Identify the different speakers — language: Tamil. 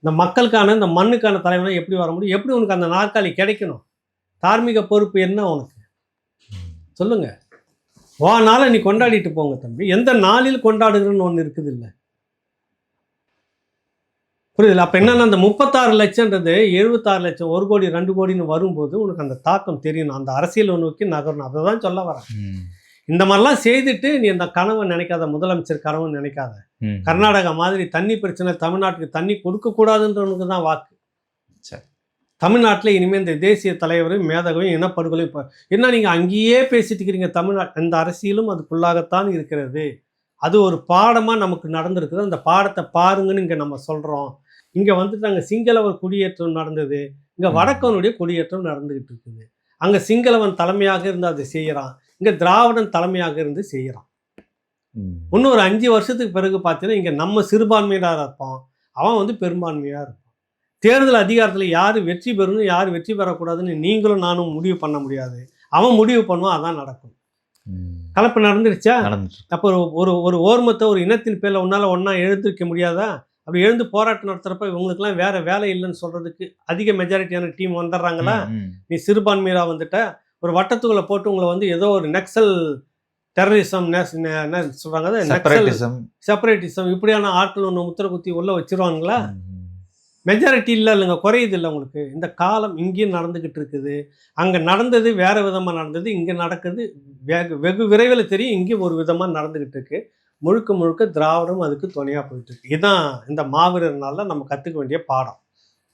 Speaker 1: இந்த மக்களுக்கான இந்த மண்ணுக்கான தலைவனா எப்படி வர முடியும்? எப்படி உனக்கு அந்த நாற்காலி கிடைக்கணும்? தார்மீக பொறுப்பு என்ன உனக்கு? சொல்லுங்க. உன் நாள நீ கொண்டாடிட்டு போங்க தம்பி. எந்த நாளில் கொண்டாடுகிறன்னு ஒண்ணு இருக்குதுல்ல. புரியுதுல்ல? அப்ப என்னன்னா அந்த 36,00,000ன்றது 76,00,000 1 கோடி 2 கோடின்னு வரும்போது உனக்கு அந்த தாக்கம் தெரியணும். அந்த அரசியல் நோக்கி நகரணும். அததான் சொல்ல வரேன். இந்த மாதிரிலாம் செய்துட்டு நீ அந்த கனவை நினைக்காத, முதலமைச்சர் கனவு நினைக்காத. கர்நாடகா மாதிரி தண்ணி பிரச்சனை தமிழ்நாட்டுக்கு தண்ணி கொடுக்கக்கூடாதுன்றவனுக்கு தான் வாக்கு.
Speaker 2: சரி.
Speaker 1: தமிழ்நாட்டில் இனிமேல் இந்த தேசிய தலைவரும் மேதகையும் இனப்படுகொலையும் இப்போ என்ன நீங்கள் அங்கேயே பேசிட்டு இருக்கிறீங்க? தமிழ்நாட்டு இந்த அரசியலும் அதுக்குள்ளாகத்தான் இருக்கிறது. அது ஒரு பாடமாக நமக்கு நடந்திருக்குது. அந்த பாடத்தை பாருங்கன்னு இங்கே நம்ம சொல்கிறோம். இங்கே வந்துட்டு அங்கே சிங்களவர் குடியேற்றம் நடந்தது. இங்கே வடக்கனுடைய குடியேற்றம் நடந்துகிட்டு இருக்குது. அங்கே சிங்களவன் தலைமையாக இருந்து அதை செய்கிறான். இங்கே திராவிடன் தலைமையாக இருந்து செய்கிறான். இன்னும் ஒரு 5 வருஷத்துக்கு பிறகு பார்த்தீங்கன்னா இங்கே நம்ம சிறுபான்மையினராக இருப்போம், அவன் வந்து பெரும்பான்மையாக இருப்பான். தேர்தல் அதிகாரத்தில் யார் வெற்றி பெறணும் யார் வெற்றி பெறக்கூடாதுன்னு நீங்களும் நானும் முடிவு பண்ண முடியாது. அவன் முடிவு பண்ணுவான், அதான் நடக்கும். கலப்பு நடந்துருச்சா? அப்போ ஒரு ஒரு ஓர்மத்தை ஒரு இனத்தின் பேரில் உன்னால் ஒன்றா எழுந்திருக்க முடியாதா? அப்படி எழுந்து போராட்டம் நடத்துகிறப்ப இவங்களுக்குலாம் வேறு வேலை இல்லைன்னு சொல்கிறதுக்கு அதிக மெஜாரிட்டியான டீம் வந்துடுறாங்களா? நீ சிறுபான்மையாக வந்துட்ட ஒரு வட்டத்துக்குள்ளே போட்டு உங்களை வந்து ஏதோ ஒரு நக்சல் டெரரிசம் என்ன சொல்கிறாங்க, செப்பரேட்டிசம் இப்படியான ஆட்கள் ஒன்று முத்திர குத்தி உள்ளே வச்சிருவாங்களா? மெஜாரிட்டி இல்லைங்க, குறையுது இல்லை உங்களுக்கு. இந்த காலம் இங்கேயும் நடந்துக்கிட்டு இருக்குது. அங்கே நடந்தது வேறு விதமாக நடந்தது, இங்கே நடக்குது வெகு விரைவில் தெரியும். இங்கேயும் ஒரு விதமாக நடந்துக்கிட்டு இருக்கு. முழுக்க முழுக்க திராவிடம் அதுக்கு துணையாக போயிட்டு இருக்கு. இதுதான் இந்த மாவீரர் நாளில் நம்ம கற்றுக்க வேண்டிய பாடம்.